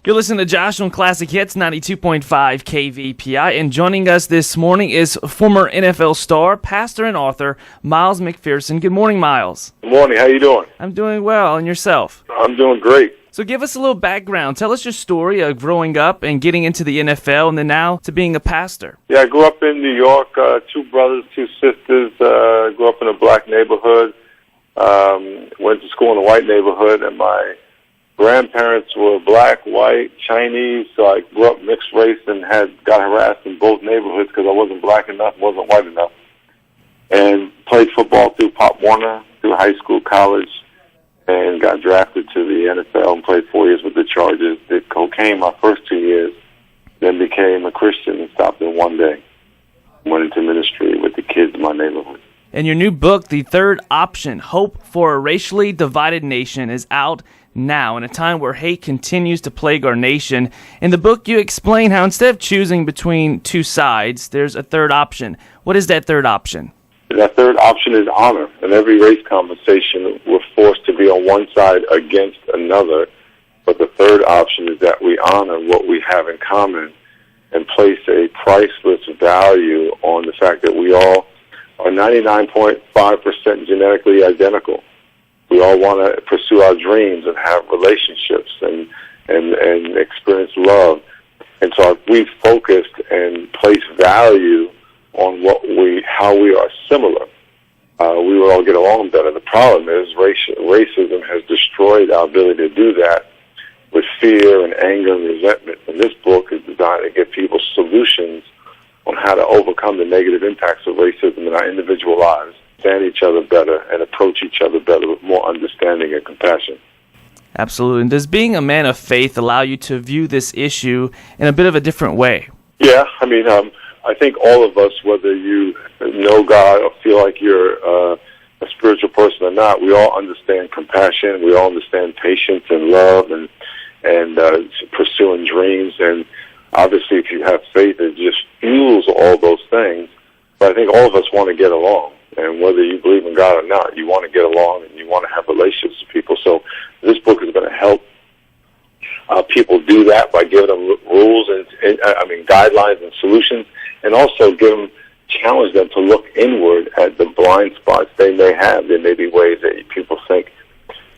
You're listening to Josh on Classic Hits 92.5 KVPI, and joining us this morning is former NFL star, pastor, and author Miles McPherson. Good morning, Miles. Good morning. How you doing? I'm doing well, and yourself? I'm doing great. So give us a little background. Tell us your story of growing up and getting into the NFL, and then now to being a pastor. Yeah, I grew up in New York, two brothers, two sisters, grew up in a black neighborhood, went to school in a white neighborhood, and my grandparents were black, white, Chinese, so I grew up mixed race and got harassed in both neighborhoods because I wasn't black enough, wasn't white enough, and played football through Pop Warner, through high school, college, and got drafted to the NFL and played 4 years with the Chargers. Did cocaine my first 2 years, then became a Christian and stopped in one day. Went into ministry with the kids in my neighborhood. And your new book, The Third Option, Hope for a Racially Divided Nation, is out now in a time where hate continues to plague our nation. In the book, you explain how instead of choosing between two sides, there's a third option. What is that third option? That third option is honor. In every race conversation, we're forced to be on one side against another. But the third option is that we honor what we have in common and place a priceless value on the fact that we all are 99.5% genetically identical. We all want to pursue our dreams and have relationships and experience love. And so if we focused and place value on how we are similar, we will all get along better. The problem is racism has destroyed our ability to do that with fear and anger and resentment. And this book is designed to give people solutions on how to overcome the negative impacts of racism in our individual lives, understand each other better, and approach each other better with more understanding and compassion. Absolutely. And does being a man of faith allow you to view this issue in a bit of a different way? Yeah, I think all of us, whether you know God or feel like you're a spiritual person or not, we all understand compassion, we all understand patience and love and pursuing dreams. And obviously, if you have faith, it just fuels all those things. But I think all of us want to get along. And whether you believe in God or not, you want to get along and you want to have relationships with people. So this book is going to help people do that by giving them rules and guidelines and solutions, and also challenge them to look inward at the blind spots they may have. There may be ways that people think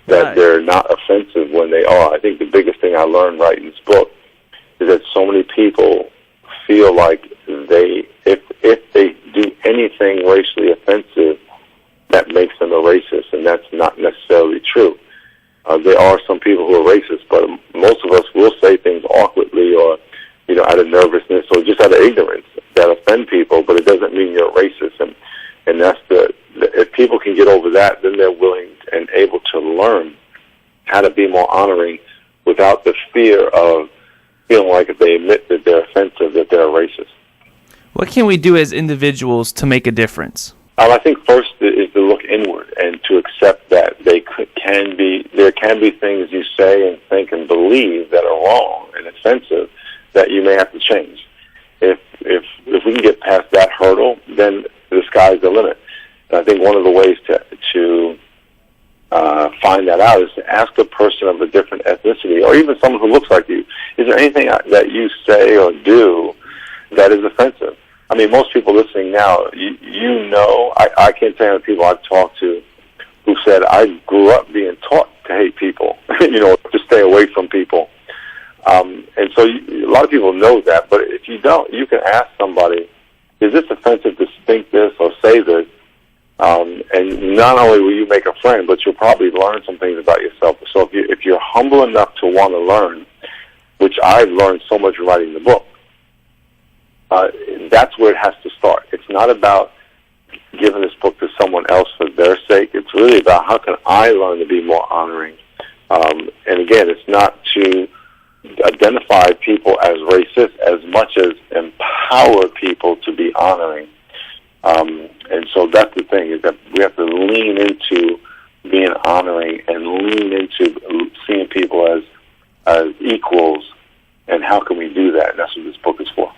that they're not offensive when they are. I think the biggest thing I learned writing this book is that so many people feel like if they do anything racially offensive, that makes them a racist, and that's not necessarily true. There are some people who are racist, but most of us will say things awkwardly or, out of nervousness or just out of ignorance that offend people, but it doesn't mean you're racist. And that's if people can get over that, then they're willing and able to learn how to be more honoring without the fear of feeling like if they admit that they're offensive, that they're racist. What can we do as individuals to make a difference? I think first is to look inward and to accept that there can be things you say and think and believe that are wrong and offensive that you may have to change. If we can get past that hurdle, then the sky's the limit. And I think one of the ways to find that out is to ask a person of a different ethnicity, or even someone who looks like you, is there anything that you say or do that is offensive? Most people listening now, I can't tell you how many people I've talked to who said, I grew up being taught to hate people, to stay away from people. And so a lot of people know that, but if you don't, you can ask somebody, is this offensive to think this or say this? And not only will you make a friend, but you'll probably learn some things about yourself. So if you're humble enough to want to learn, which I've learned so much writing the book, that's where it has to start. It's not about giving this book to someone else for their sake. It's really about how can I learn to be more honoring. And again, it's not to identify people as racist as much as empower people to be honoring. And so that's the thing, is that we have to lean into being honoring and lean into seeing people as equals. And how can we do that? And that's what this book is for.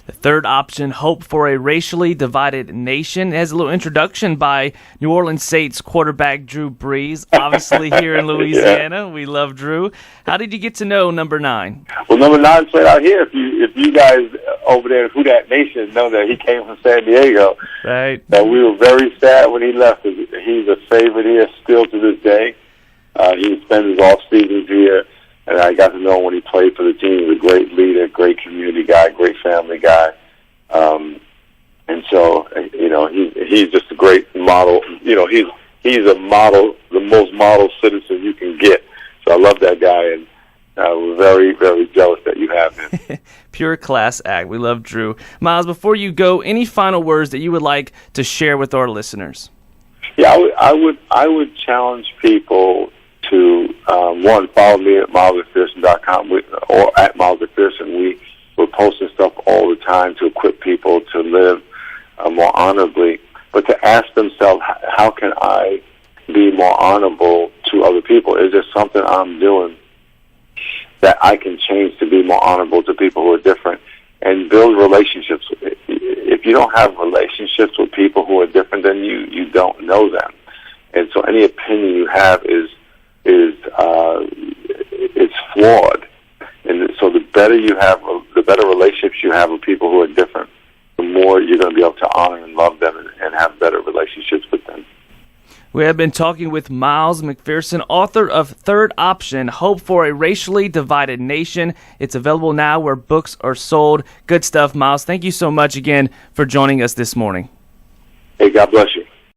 The third option, Hope for a Racially Divided Nation, has a little introduction by New Orleans Saints quarterback Drew Brees. Obviously, here in Louisiana, we love Drew. How did you get to know number 9? Well, number 9 played out here. If you guys over there, Who Dat Nation, know that he came from San Diego. Right. That we were very sad when he left. He's a favorite here still to this day. He spent his off seasons here. And I got to know him when he played for the team. He was a great leader, great community guy, great family guy. And so, he's just a great model. He's a model, the most model citizen you can get. So I love that guy, and we're very, very jealous that you have him. Pure class act. We love Drew. Miles, before you go, any final words that you would like to share with our listeners? Yeah, I would challenge people to, one, follow me at milesmcpherson.com or at milesmcpherson. We're posting stuff all the time to equip people to live more honorably, but to ask themselves, how can I be more honorable to other people? Is there something I'm doing that I can change to be more honorable to people who are different, and build relationships? If you don't have relationships with people who are different, then you don't know them. And so any opinion you have is flawed. And so the better relationships you have with people who are different, the more you're going to be able to honor and love them and have better relationships with them. We have been talking with Miles McPherson, author of Third Option, Hope for a Racially Divided Nation. It's available now where books are sold. Good stuff, Miles. Thank you so much again for joining us this morning. Hey, God bless you.